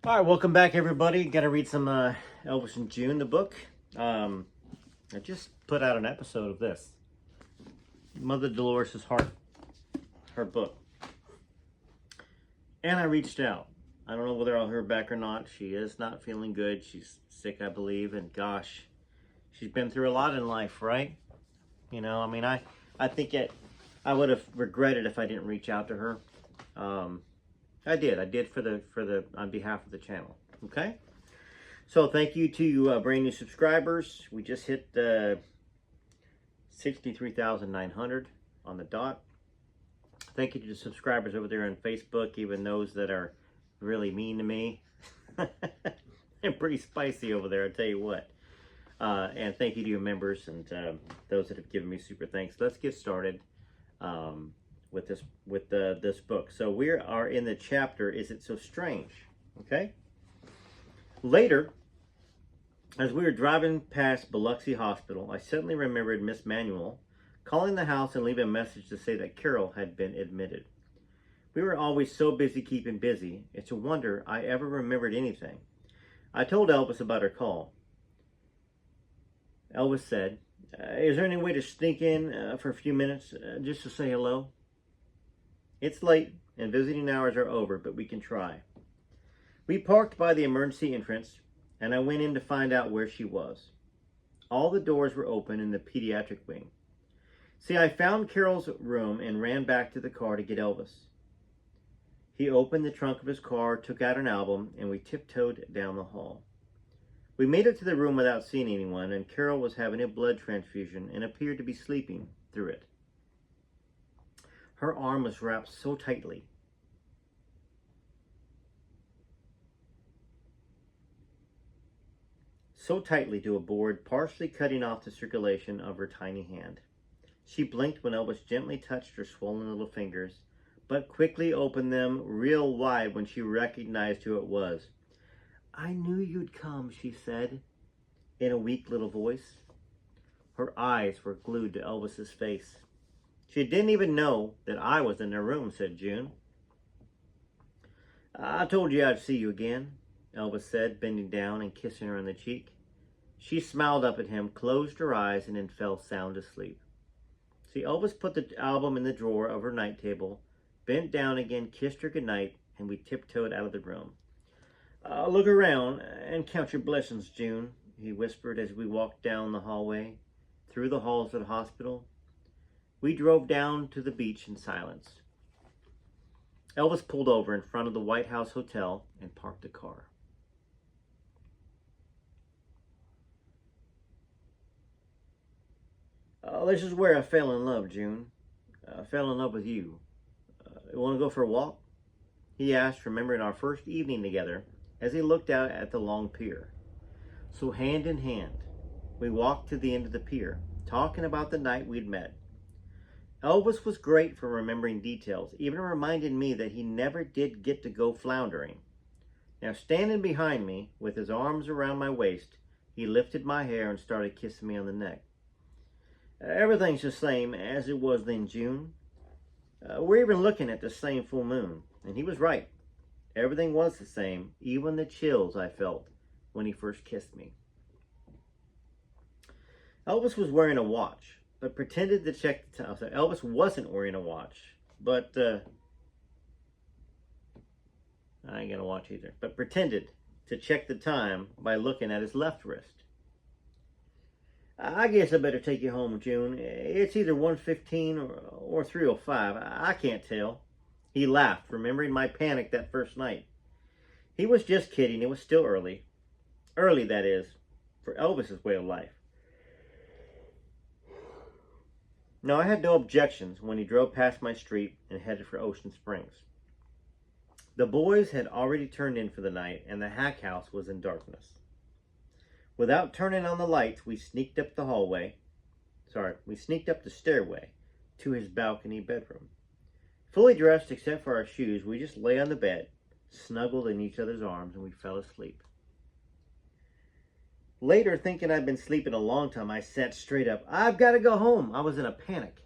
All right, welcome back, everybody. Got to read some Elvis and June, the book. I just put out an episode of this, Mother Dolores' Heart, her book. And I reached out. I don't know whether I'll hear back or not. She is not feeling good. She's sick, I believe. And gosh, she's been through a lot in life, right? You know, I mean, I think I would have regretted if I didn't reach out to her. I did for the on behalf of the channel. Okay, so thank you to brand new subscribers. We just hit 63,900 on the dot. Thank you to the subscribers over there on Facebook, even those that are really mean to me. They're pretty spicy over there, I tell you what. And thank you to your members and those that have given me super thanks. Let's get started. With this book. So we are in the chapter, Is It So Strange? Okay. Later, as we were driving past Biloxi Hospital, I suddenly remembered Miss Manuel calling the house and leaving a message to say that Carol had been admitted. We were always so busy keeping busy, it's a wonder I ever remembered anything. I told Elvis about her call. Elvis said, is there any way to sneak in for a few minutes just to say hello? It's late and visiting hours are over, but we can try. We parked by the emergency entrance and I went in to find out where she was. All the doors were open in the pediatric wing. See, I found Carol's room and ran back to the car to get Elvis. He opened the trunk of his car, took out an album, and we tiptoed down the hall. We made it to the room without seeing anyone, and Carol was having a blood transfusion and appeared to be sleeping through it. Her arm was wrapped so tightly. To a board, partially cutting off the circulation of her tiny hand. She blinked when Elvis gently touched her swollen little fingers, but quickly opened them real wide when she recognized who it was. I knew you'd come, she said, in a weak little voice. Her eyes were glued to Elvis's face. She didn't even know that I was in the room, said June. I told you I'd see you again, Elvis said, bending down and kissing her on the cheek. She smiled up at him, closed her eyes, and then fell sound asleep. See, Elvis put the album in the drawer of her night table, bent down again, kissed her goodnight, and we tiptoed out of the room. Look around and count your blessings, June, he whispered as we walked down the hallway, through the halls of the hospital. We drove down to the beach in silence. Elvis pulled over in front of the White House Hotel and parked the car. This is where I fell in love, June. I fell in love with you. You want to go for a walk? He asked, remembering our first evening together as he looked out at the long pier. So hand in hand, we walked to the end of the pier, talking about the night we'd met. Elvis was great for remembering details, even reminding me that he never did get to go floundering. Now, standing behind me, with his arms around my waist, he lifted my hair and started kissing me on the neck. Everything's the same as it was then, June. We're even looking at the same full moon. And he was right. Everything was the same, even the chills I felt when he first kissed me. Elvis was wearing a watch, but pretended to check the time. So Elvis wasn't wearing a watch, but I ain't gonna watch either. But pretended to check the time by looking at his left wrist. I guess I better take you home, June. It's either 1:15 or 3:05. I can't tell. He laughed, remembering my panic that first night. He was just kidding. It was still early. Early, that is, for Elvis's way of life. No, I had no objections when he drove past my street and headed for Ocean Springs. The boys had already turned in for the night, and the hack house was in darkness. Without turning on the lights, we sneaked up the stairway to his balcony bedroom. Fully dressed except for our shoes, we just lay on the bed, snuggled in each other's arms, and we fell asleep. Later, thinking I'd been sleeping a long time, I sat straight up. I've got to go home. I was in a panic.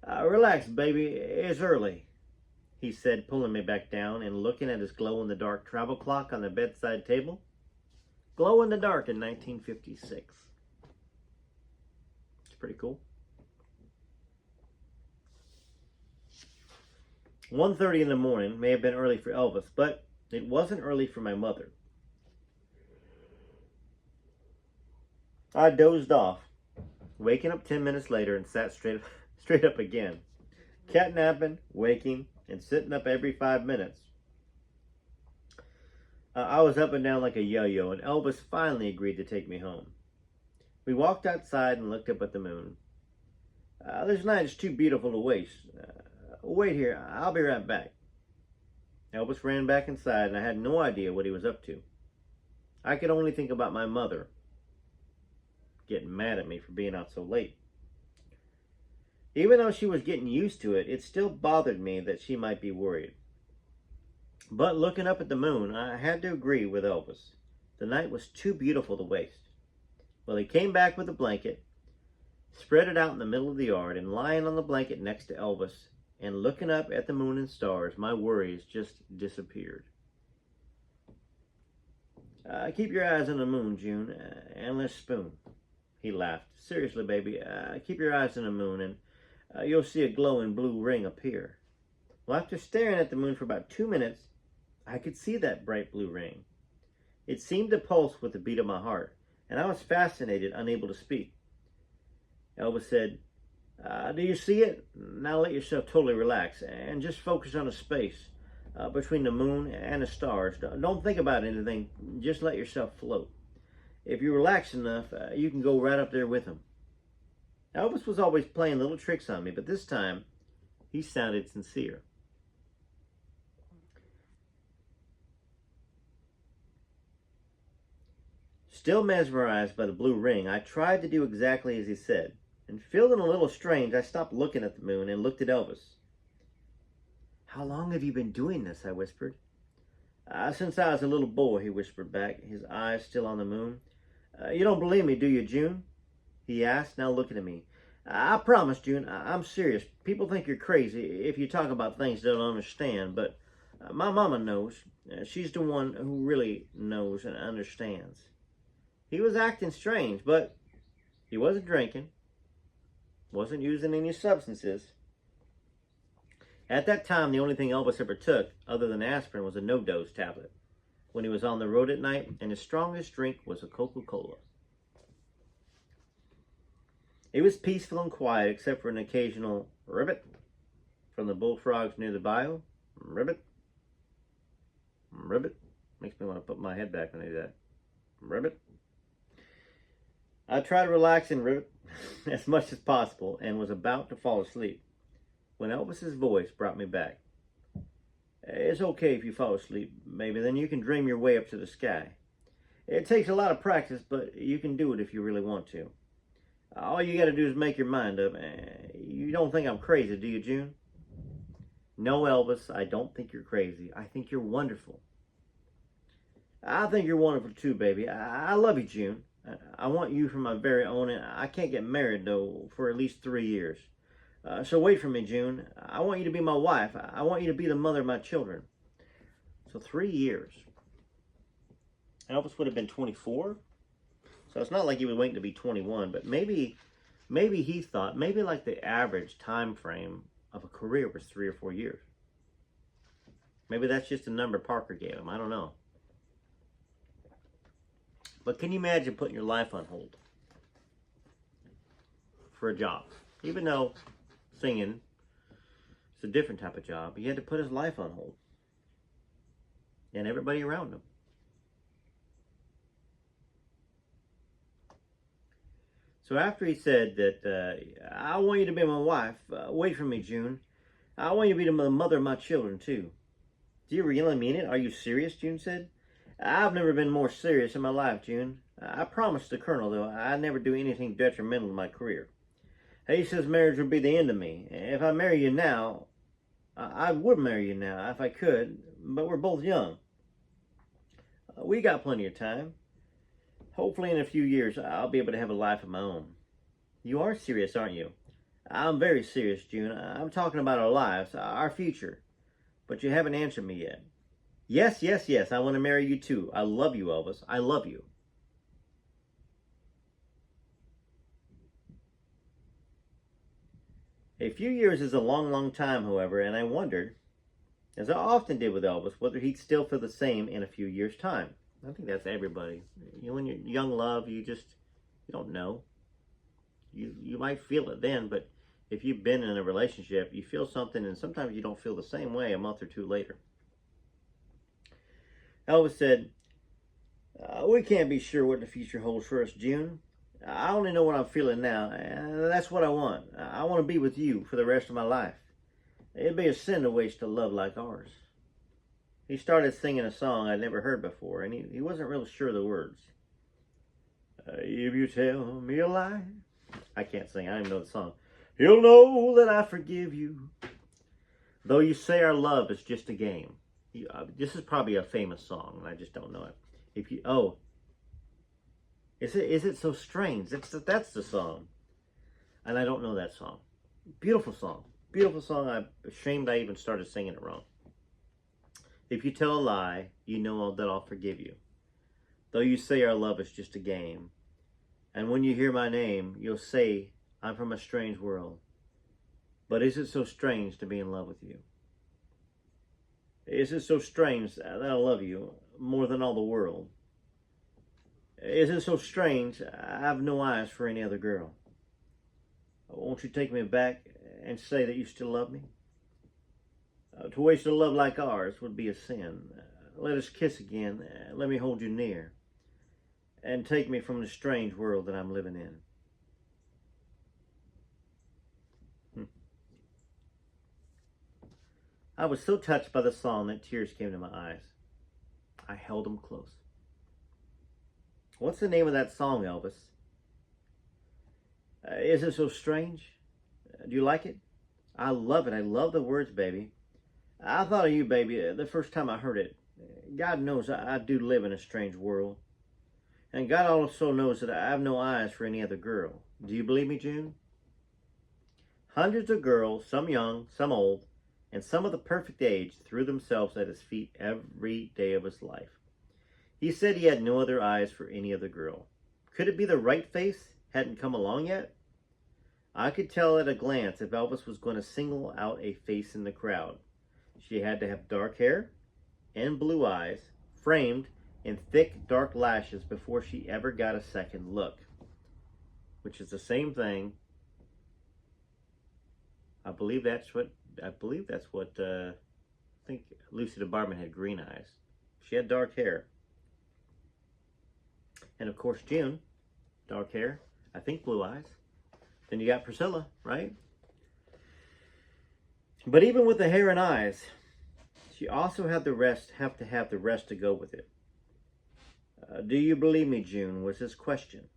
Relax, baby. It's early. he said, pulling me back down and looking at his glow-in-the-dark travel clock on the bedside table. Glow-in-the-dark in 1956. It's pretty cool. 1:30 in the morning may have been early for Elvis, but it wasn't early for my mother. I dozed off, waking up 10 minutes later and sat straight up again. Catnapping, waking, and sitting up every 5 minutes. I was up and down like a yo-yo, and Elvis finally agreed to take me home. We walked outside and looked up at the moon. This night is too beautiful to waste. Wait here, I'll be right back. Elvis ran back inside, and I had no idea what he was up to. I could only think about my mother getting mad at me for being out so late. Even though she was getting used to it, it still bothered me that she might be worried. But looking up at the moon, I had to agree with Elvis. The night was too beautiful to waste. Well, he came back with a blanket, spread it out in the middle of the yard, and lying on the blanket next to Elvis and looking up at the moon and stars, my worries just disappeared. Keep your eyes on the moon, June, and let's spoon. He laughed. Seriously, baby, keep your eyes on the moon, and you'll see a glowing blue ring appear. Well, after staring at the moon for about 2 minutes, I could see that bright blue ring. It seemed to pulse with the beat of my heart, and I was fascinated, unable to speak. Elvis said, do you see it? Now let yourself totally relax and just focus on the space between the moon and the stars. Don't think about anything. Just let yourself float. If you relax enough, you can go right up there with him. Elvis was always playing little tricks on me, but this time he sounded sincere. Still mesmerized by the blue ring, I tried to do exactly as he said. And feeling a little strange, I stopped looking at the moon and looked at Elvis. How long have you been doing this? I whispered. Since I was a little boy, he whispered back, his eyes still on the moon. You don't believe me, do you, June? He asked, now looking at me. I promise, June, I'm serious. People think you're crazy if you talk about things they don't understand, but my mama knows. She's the one who really knows and understands. He was acting strange, but he wasn't drinking. Wasn't using any substances. At that time, the only thing Elvis ever took, other than aspirin, was a no-dose tablet when he was on the road at night, and his strongest drink was a Coca-Cola. It was peaceful and quiet, except for an occasional ribbit from the bullfrogs near the bayou. Ribbit. Ribbit. Makes me want to put my head back when I do that. Ribbit. I tried to relax and ribbit as much as possible and was about to fall asleep when Elvis's voice brought me back. It's okay if you fall asleep, maybe, then you can dream your way up to the sky. It takes a lot of practice, but you can do it if you really want to. All you gotta do is make your mind up. You don't think I'm crazy, do you, June? No, Elvis, I don't think you're crazy. I think you're wonderful. I think you're wonderful too, baby. I love you, June. I want you for my very own, and I can't get married, though, for at least 3 years. So wait for me, June. I want you to be my wife. I want you to be the mother of my children. So 3 years. Elvis would have been 24. So it's not like he was waiting to be 21, but maybe he thought, maybe like the average time frame of a career was 3 or 4 years. Maybe that's just a number Parker gave him. I don't know. But can you imagine putting your life on hold for a job? Even though singing is a different type of job, he had to put his life on hold. And everybody around him. So after he said that, I want you to be my wife, wait for me, June. I want you to be the mother of my children, too. Do you really mean it? Are you serious? June said. I've never been more serious in my life, June. I promised the Colonel, though, I'd never do anything detrimental to my career. He says marriage would be the end of me. If I marry you now, I would marry you now if I could, but we're both young. We got plenty of time. Hopefully in a few years, I'll be able to have a life of my own. You are serious, aren't you? I'm very serious, June. I'm talking about our lives, our future. but you haven't answered me yet. Yes, yes, yes, I want to marry you too. I love you, Elvis. I love you. A few years is a long, long time, however, and I wondered, as I often did with Elvis, whether he'd still feel the same in a few years' time. I think that's everybody. When you're young love, you don't know. You might feel it then, but if you've been in a relationship, you feel something, and sometimes you don't feel the same way a month or two later. Elvis said, we can't be sure what the future holds for us, June. I only know what I'm feeling now, and that's what I want. I want to be with you for the rest of my life. It'd be a sin to waste a love like ours. He started singing a song I'd never heard before, and he wasn't real sure of the words. If you tell me a lie, I can't sing, I don't even know the song. You'll know that I forgive you, though you say our love is just a game. This is probably a famous song, and I just don't know it. Is it so strange? That's the song, and I don't know that song. Beautiful song. I'm ashamed I even started singing it wrong. If you tell a lie, you know that I'll forgive you, though you say our love is just a game. And when you hear my name, you'll say I'm from a strange world. But is it so strange to be in love with you? Is it so strange that I love you more than all the world? Is it so strange I have no eyes for any other girl? Won't you take me back and say that you still love me? To waste a love like ours would be a sin. Let us kiss again. Let me hold you near. And take me from the strange world that I'm living in. I was so touched by the song that tears came to my eyes. I held them close. What's the name of that song, Elvis? Is it so strange? Do you like it? I love it. I love the words, baby. I thought of you, baby, the first time I heard it. God knows I do live in a strange world. And God also knows that I have no eyes for any other girl. Do you believe me, June? Hundreds of girls, some young, some old, and some of the perfect age, threw themselves at his feet every day of his life. He said he had no other eyes for any other girl. Could it be the right face hadn't come along yet? I could tell at a glance if Elvis was going to single out a face in the crowd. She had to have dark hair and blue eyes, framed in thick, dark lashes before she ever got a second look. Which is the same thing. I believe that's what I think Lucy DeBarman had green eyes. She had dark hair. And of course June, dark hair, I think blue eyes. Then you got Priscilla, right? But even with the hair and eyes, she also had have to have the rest to go with it. Do you believe me, June, was his question.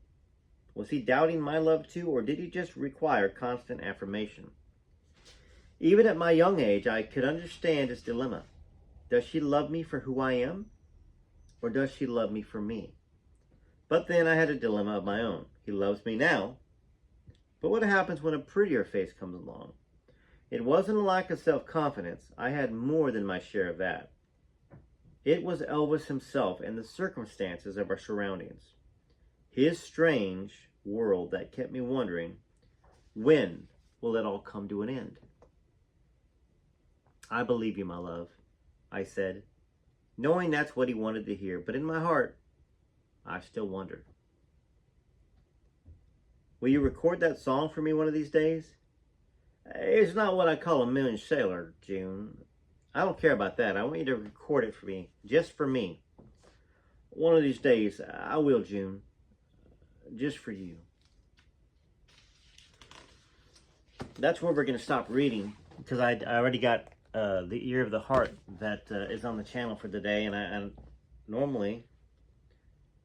Was he doubting my love too, or did he just require constant affirmation? Even at my young age, I could understand his dilemma. Does she love me for who I am, or does she love me for me? But then I had a dilemma of my own. He loves me now, but what happens when a prettier face comes along? It wasn't a lack of self-confidence. I had more than my share of that. It was Elvis himself and the circumstances of our surroundings. His strange world that kept me wondering, when will it all come to an end? I believe you, my love, I said, knowing that's what he wanted to hear, but in my heart, I still wondered. Will you record that song for me one of these days? It's not what I call a million sailor, June. I don't care about that. I want you to record it for me, just for me. One of these days, I will, June. Just for you. That's where we're going to stop reading, because I already got the Ear of the Heart that is on the channel for today, and normally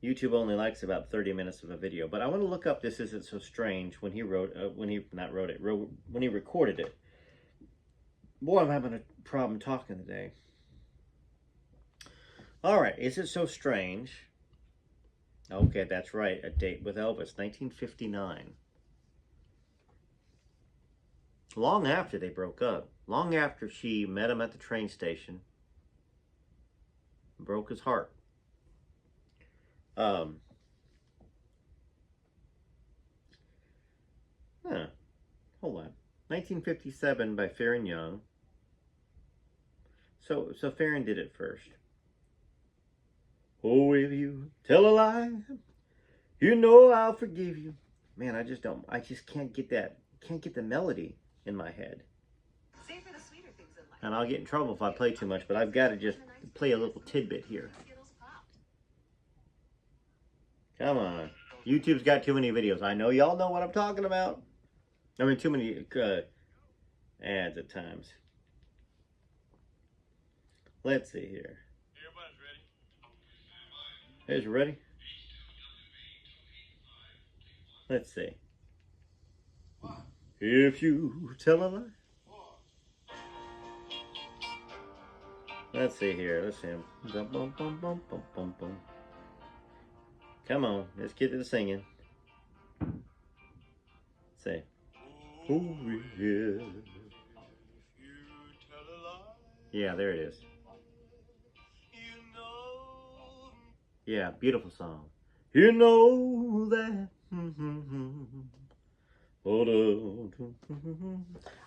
YouTube only likes about 30 minutes of a video, but I want to look up This Isn't So Strange when he when he recorded it. Boy, I'm having a problem talking today. All right, Is It So Strange? Okay, that's right, A Date with Elvis, 1959. Long after they broke up. long after she met him at the train station, broke his heart. Um, huh, hold on. 1957 by Farron Young. So Farron did it first. Oh, if you tell a lie, you know I'll forgive you. Man, I just can't get the melody in my head. And I'll get in trouble if I play too much, but I've got to just play a little tidbit here. Come on. YouTube's got too many videos. I know y'all know what I'm talking about. I mean, too many ads at times. Let's see here. Everybody's ready? You ready? Let's see. If you tell a lie. Let's see here. Let's see him. Come on. Let's get to the singing. Say. Oh, yeah. Yeah, there it is. Yeah, beautiful song. You know that.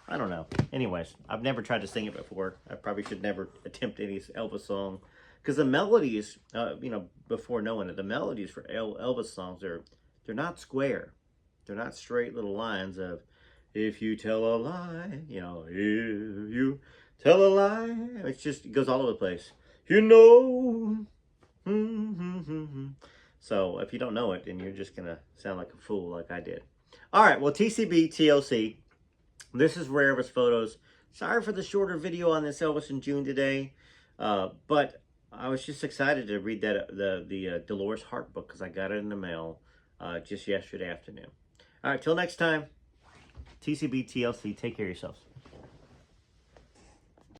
I don't know. Anyways, I've never tried to sing it before. I probably should never attempt any Elvis song. Because the melodies, before knowing it, the melodies for Elvis songs, they're not square. They're not straight little lines of, if you tell a lie, if you tell a lie. It goes all over the place. You know. So if you don't know it, then you're just going to sound like a fool like I did. All right, well, TCB, TLC. This is Rare Elvis Photos. Sorry for the shorter video on this Elvis in June today. But I was just excited to read that the Dolores Hart book because I got it in the mail just yesterday afternoon. All right, till next time. TCB, TLC. Take care of yourselves.